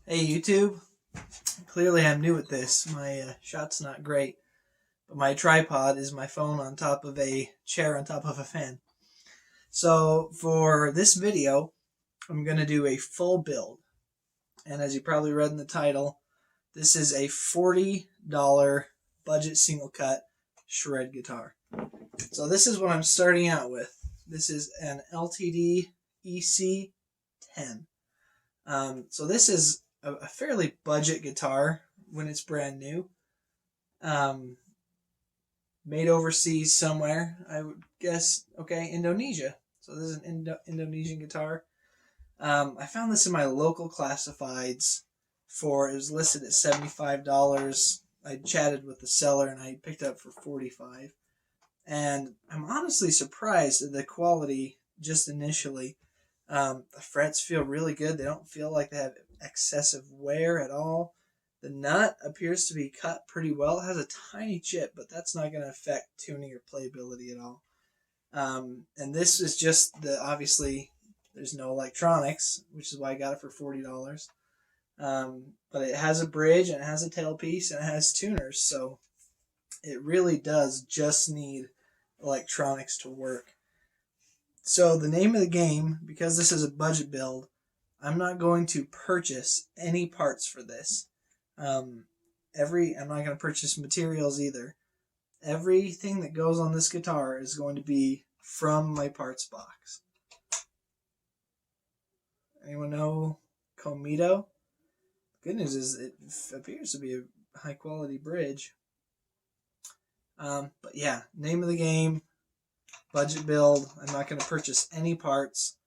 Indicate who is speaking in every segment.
Speaker 1: Hey YouTube, clearly I'm new at this. My shot's not great, but my tripod is my phone on top of a chair on top of a fan. So for this video, I'm going to do a full build. And as you probably read in the title, this is a $40 budget single cut shred guitar. So this is what I'm starting out with. This is an LTD EC10. So this is a fairly budget guitar when it's brand new. Made overseas somewhere, I would guess. Okay, Indonesia. So this is an Indonesian guitar. I found this in my local classifieds it was listed at $75. I chatted with the seller and I picked it up for $45. And I'm honestly surprised at the quality just initially. The frets feel really good. They don't feel like they have excessive wear at all. The nut appears to be cut pretty well. It has a tiny chip, but that's not going to affect tuning or playability at all. And this is just obviously there's no electronics, which is why I got it for $40. But it has a bridge and it has a tailpiece and it has tuners, so it really does just need electronics to work. So the name of the game, because this is a budget build, I'm not going to purchase any parts for this. I'm not going to purchase materials either. Everything that goes on this guitar is going to be from my parts box. Anyone know Comito? Good news is it appears to be a high quality bridge. But yeah, name of the game, budget build. I'm not going to purchase any parts.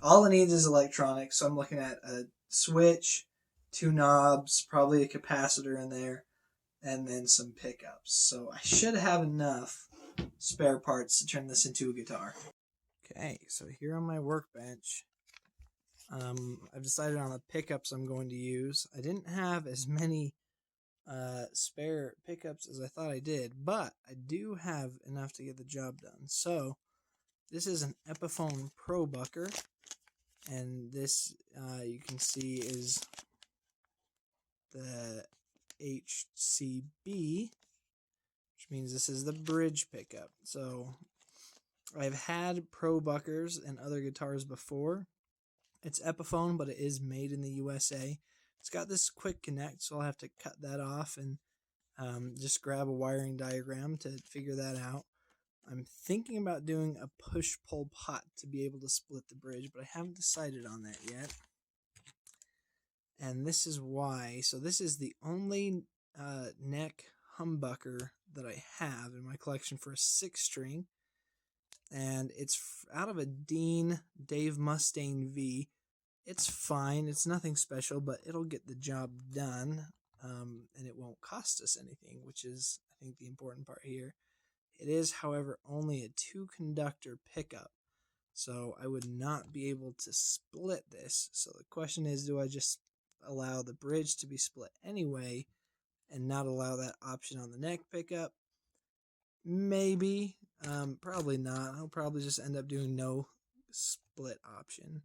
Speaker 1: All it needs is electronics, so I'm looking at a switch, 2 knobs, probably a capacitor in there, and then some pickups. So I should have enough spare parts to turn this into a guitar. Okay, so here on my workbench, I've decided on the pickups I'm going to use. I didn't have as many spare pickups as I thought I did, but I do have enough to get the job done. So this is an Epiphone Probucker, and this you can see is the HCB, which means this is the bridge pickup. So I've had Probuckers and other guitars before. It's Epiphone, but it is made in the USA. It's got this quick connect, so I'll have to cut that off and just grab a wiring diagram to figure that out. I'm thinking about doing a push-pull pot to be able to split the bridge, but I haven't decided on that yet. And this is why. So this is the only neck humbucker that I have in my collection for a 6-string. And it's out of a Dave Mustaine V. It's fine. It's nothing special, but it'll get the job done. And it won't cost us anything, which is, I think, the important part here. It is, however, only a 2-conductor pickup, so I would not be able to split this. So the question is, do I just allow the bridge to be split anyway and not allow that option on the neck pickup? Maybe. Probably not. I'll probably just end up doing no split option.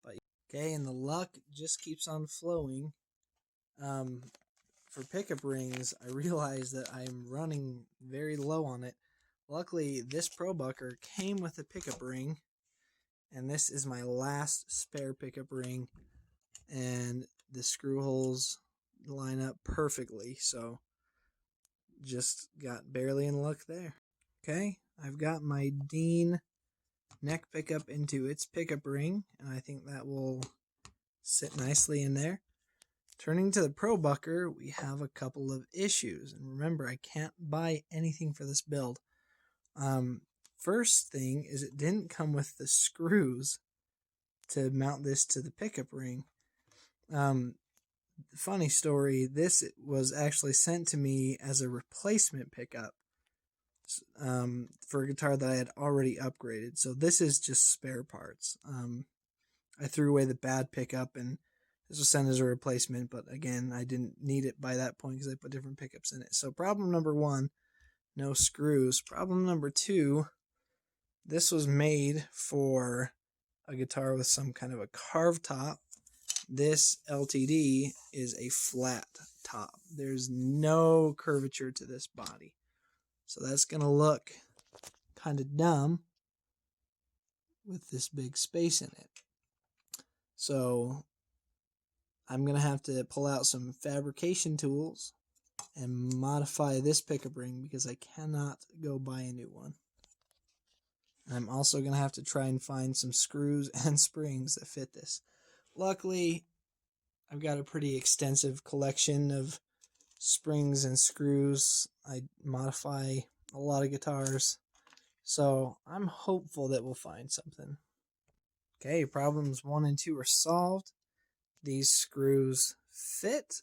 Speaker 1: But okay, and the luck just keeps on flowing. For pickup rings, I realize that I'm running very low on it. Luckily, this Probucker came with a pickup ring, and this is my last spare pickup ring, and the screw holes line up perfectly, so just got barely in luck there. Okay, I've got my Dean neck pickup into its pickup ring, and I think that will sit nicely in there. Turning to the Probucker, we have a couple of issues. And remember, I can't buy anything for this build. First thing is it didn't come with the screws to mount this to the pickup ring. Funny story, this was actually sent to me as a replacement pickup for a guitar that I had already upgraded. So this is just spare parts. I threw away the bad pickup and this was sent as a replacement, but again, I didn't need it by that point because I put different pickups in it. So problem number 1, no screws. Problem number 2, this was made for a guitar with some kind of a carved top this LTD is a flat top. There's no curvature to this body. So that's going to look kind of dumb with this big space in it. So I'm going to have to pull out some fabrication tools and modify this pickup ring because I cannot go buy a new one. I'm also going to have to try and find some screws and springs that fit this. Luckily, I've got a pretty extensive collection of springs and screws. I modify a lot of guitars, so I'm hopeful that we'll find something. Okay, problems 1 and 2 are solved. These screws fit,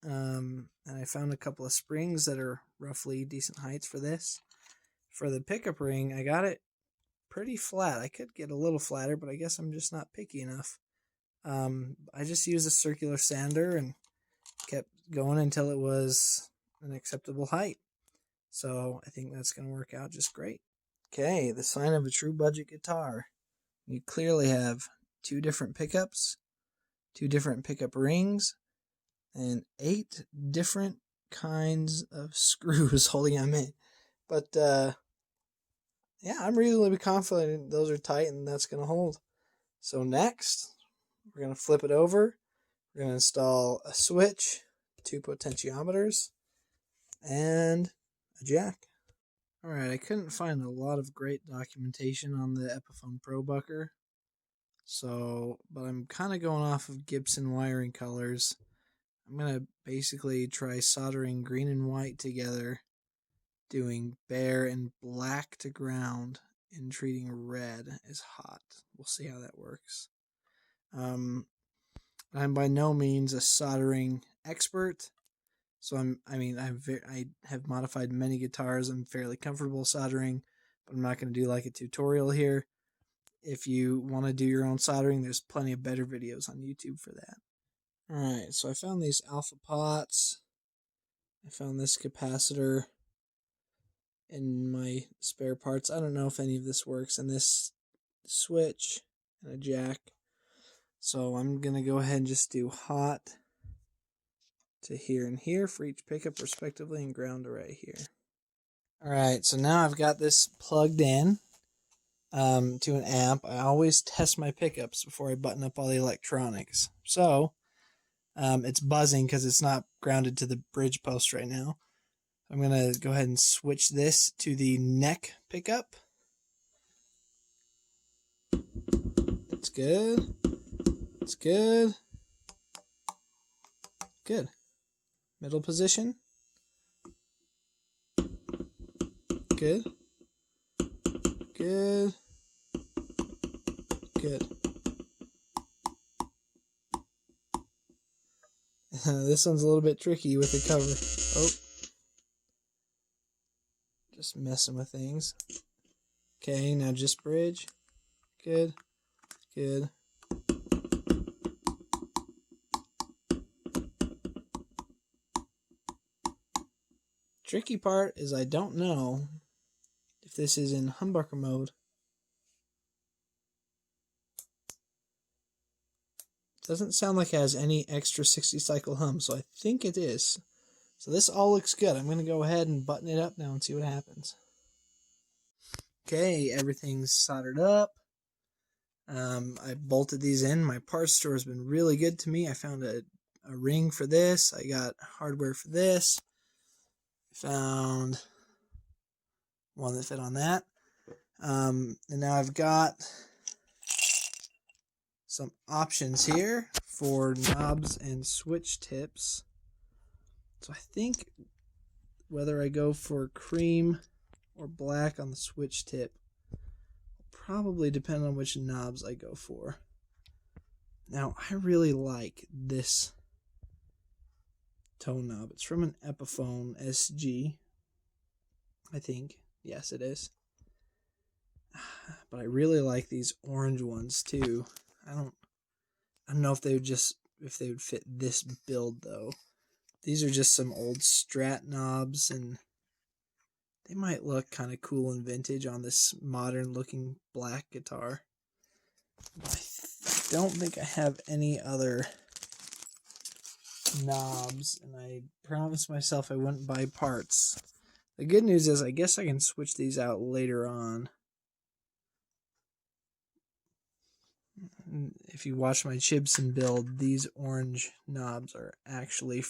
Speaker 1: and I found a couple of springs that are roughly decent heights for this. For the pickup ring, I got it pretty flat. I could get a little flatter, but I guess I'm just not picky enough. I just used a circular sander and kept going until it was an acceptable height. So I think that's going to work out just great. Okay, the sign of a true budget guitar. You clearly have 2 different pickups, 2 different pickup rings, and 8 different kinds of screws holding them in. But yeah, I'm reasonably confident those are tight and that's going to hold. So next, we're going to flip it over. We're going to install a switch, 2 potentiometers, and a jack. Alright, I couldn't find a lot of great documentation on the Epiphone Probucker. But I'm kind of going off of Gibson wiring colors. I'm going to basically try soldering green and white together, doing bare and black to ground, and treating red as hot. We'll see how that works. I'm by no means a soldering expert, so I have modified many guitars. I'm fairly comfortable soldering, but I'm not going to do like a tutorial here. If you want to do your own soldering, there's plenty of better videos on YouTube for that. Alright, so I found these alpha pots. I found this capacitor in my spare parts. I don't know if any of this works, and this switch and a jack. So I'm going to go ahead and just do hot to here and here for each pickup respectively, and ground to right here. Alright, so now I've got this plugged in to an amp. I always test my pickups before I button up all the electronics. So it's buzzing because it's not grounded to the bridge post right now. I'm going to go ahead and switch this to the neck pickup. That's good. That's good. Good. Middle position. Good. Good. Good. This one's a little bit tricky with the cover. Oh. Just messing with things. Okay, now just bridge. Good. Good. Tricky part is I don't know if this is in humbucker mode. Doesn't sound like it has any extra 60 cycle hum, so I think it is. So this all looks good. I'm going to go ahead and button it up now and see what happens. Okay, everything's soldered up. I bolted these in. My parts store has been really good to me. I found a ring for this. I got hardware for this. Found one that fit on that. And now I've got some options here for knobs and switch tips. So I think whether I go for cream or black on the switch tip will probably depend on which knobs I go for. Now, I really like this tone knob. It's from an Epiphone SG, I think. Yes, it is. But I really like these orange ones too. I don't know if they would fit this build though. These are just some old Strat knobs, and they might look kind of cool and vintage on this modern looking black guitar. I don't think I have any other knobs, and I promised myself I wouldn't buy parts. The good news is I guess I can switch these out later on. If you watch my Chibson build, these orange knobs are actually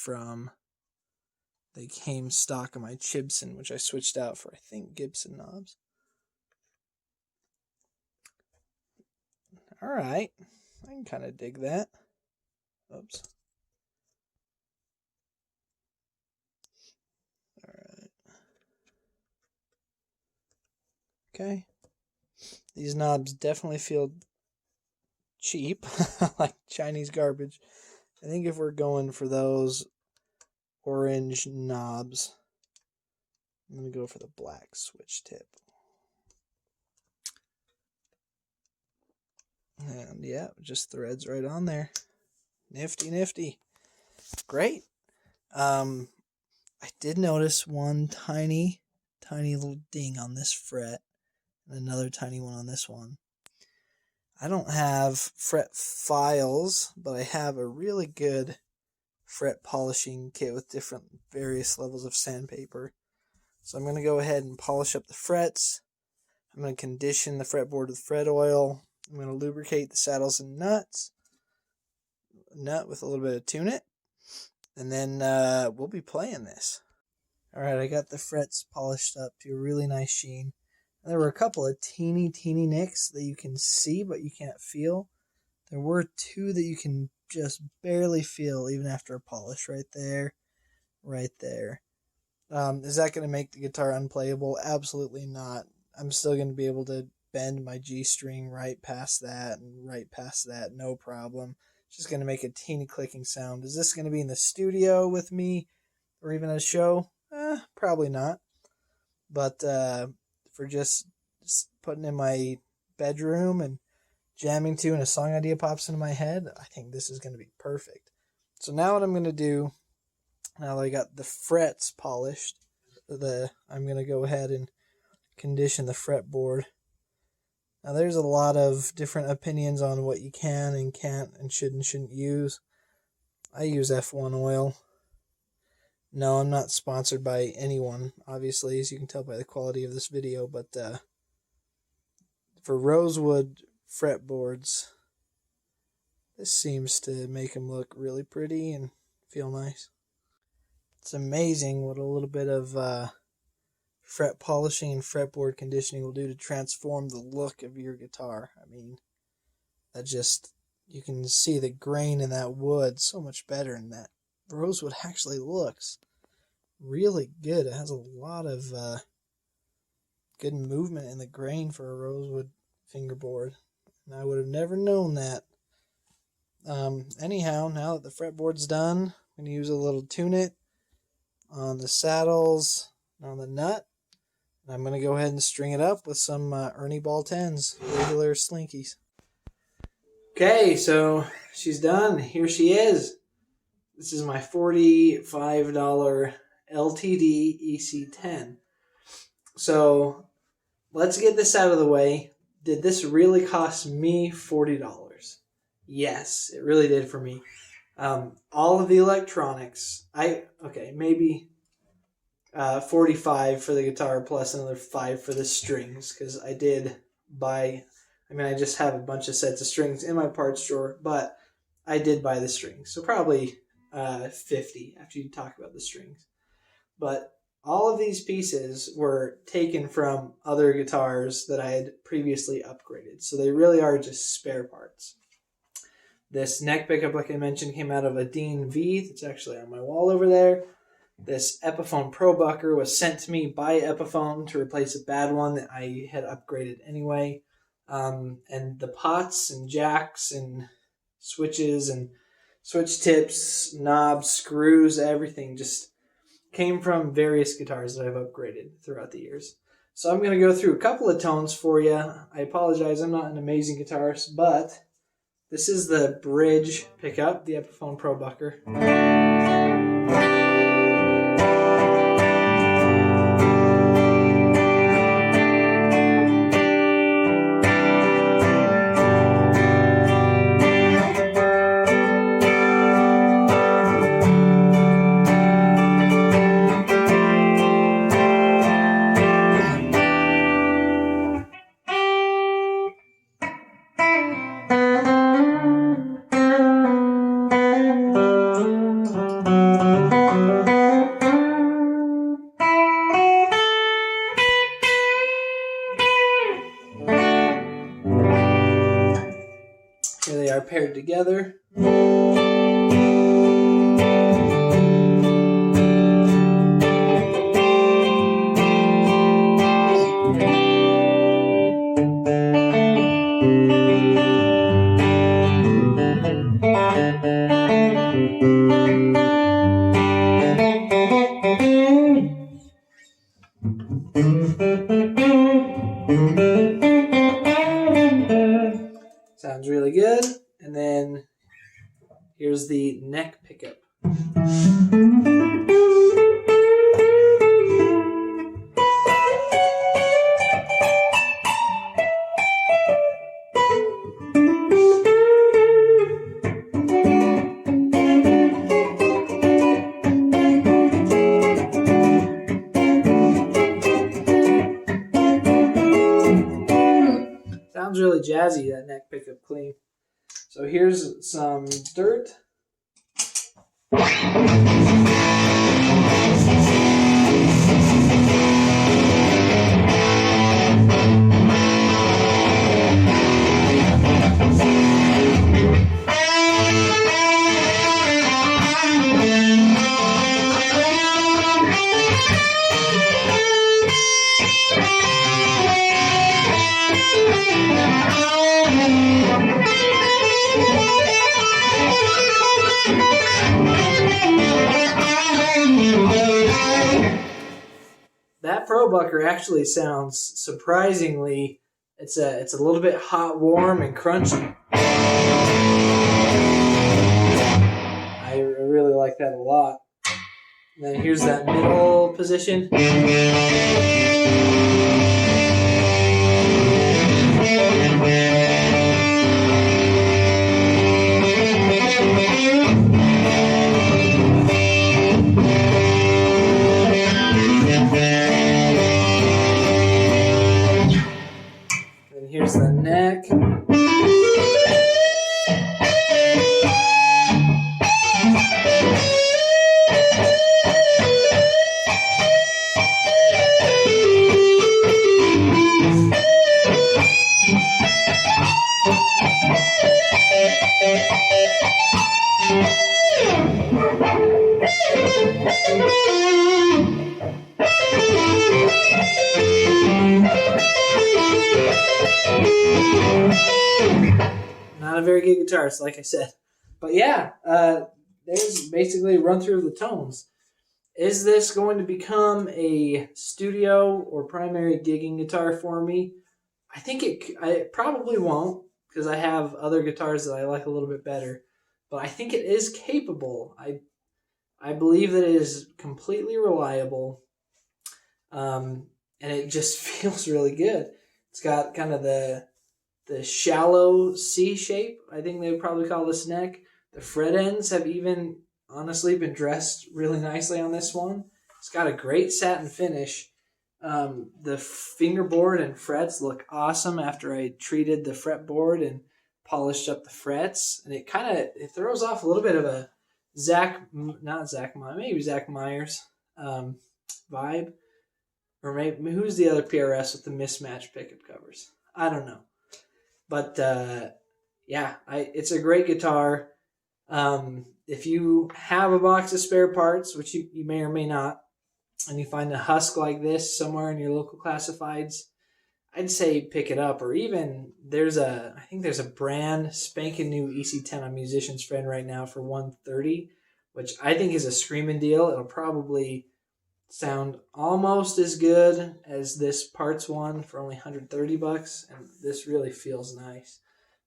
Speaker 1: they came stock on my Chibson, which I switched out for, I think, Gibson knobs. Alright, I can kind of dig that. Oops. Alright. Okay. These knobs definitely feel cheap, like Chinese garbage. I think if we're going for those orange knobs, I'm going to go for the black switch tip. And yeah, just threads right on there. Nifty, nifty. Great. I did notice one tiny little ding on this fret, and another tiny one on this one. I don't have fret files, but I have a really good fret polishing kit with various levels of sandpaper. So I'm going to go ahead and polish up the frets. I'm going to condition the fretboard with fret oil. I'm going to lubricate the saddles and nut with a little bit of tune-it. And then we'll be playing this. Alright, I got the frets polished up to a really nice sheen. And there were a couple of teeny nicks that you can see but you can't feel. There were two that you can just barely feel even after a polish. Right there. Is that going to make the guitar unplayable? Absolutely not. I'm still going to be able to bend my G string right past that and right past that, no problem. It's just going to make a teeny clicking sound. Is this going to be in the studio with me or even a show? Probably not. But for just putting in my bedroom and jamming to and a song idea pops into my head, I think this is going to be perfect. So now what I'm going to do, now that I got the frets polished, I'm going to go ahead and condition the fretboard. Now there's a lot of different opinions on what you can and can't and should and shouldn't use. I use F1 oil. No, I'm not sponsored by anyone, obviously, as you can tell by the quality of this video, but for rosewood fretboards, this seems to make them look really pretty and feel nice. It's amazing what a little bit of fret polishing and fretboard conditioning will do to transform the look of your guitar. I mean, you can see the grain in that wood so much better, and that rosewood actually looks really good. It has a lot of good movement in the grain for a rosewood fingerboard, and I would have never known that. Anyhow, now that the fretboard's done, I'm going to use a little tune-it on the saddles and on the nut. And I'm going to go ahead and string it up with some Ernie Ball 10s, regular slinkies. Okay, so she's done. Here she is. This is my $45 LTD EC10. So let's get this out of the way. Did this really cost me $40? Yes, it really did for me. All of the electronics, maybe 45 for the guitar plus another 5 for the strings, because I just have a bunch of sets of strings in my parts drawer, but I did buy the strings, so probably 50 after you talk about the strings. But all of these pieces were taken from other guitars that I had previously upgraded, so they really are just spare parts. This neck pickup, like I mentioned, came out of a Dean V that's actually on my wall over there. This Epiphone Probucker was sent to me by Epiphone to replace a bad one that I had upgraded anyway. And the pots and jacks and switches and switch tips, knobs, screws, everything just came from various guitars that I've upgraded throughout the years. So I'm going to go through a couple of tones for you. I apologize, I'm not an amazing guitarist, but this is the bridge pickup, the Epiphone Probucker. wired together. Sounds really good. And then here's the neck pickup. Sounds really jazzy, that neck pickup clean. So here's some dirt. That Probucker actually sounds surprisingly, it's a little bit hot, warm, and crunchy. I really like that a lot. And then here's that middle position. And here's the neck. Not a very good guitarist, like I said. But yeah, there's basically a run through of the tones. Is this going to become a studio or primary gigging guitar for me? I think it probably won't, because I have other guitars that I like a little bit better. But I think it is capable. I believe that it is completely reliable. And it just feels really good. It's got kind of the shallow C shape, I think they would probably call this neck. The fret ends have even honestly been dressed really nicely on this one. It's got a great satin finish. The fingerboard and frets look awesome after I treated the fretboard and polished up the frets. And it throws off a little bit of a Zach Myers vibe. Or maybe, who's the other PRS with the mismatched pickup covers? I don't know. But yeah, it's a great guitar. If you have a box of spare parts, which you may or may not, and you find a husk like this somewhere in your local classifieds, I'd say pick it up. Or even I think there's a brand spanking new EC10 on Musician's Friend right now for $130, which I think is a screaming deal. It'll probably sound almost as good as this parts one for only $130, and this really feels nice.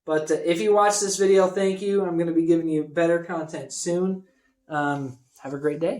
Speaker 1: But if you watch this video, thank you. I'm going to be giving you better content soon. Have a great day.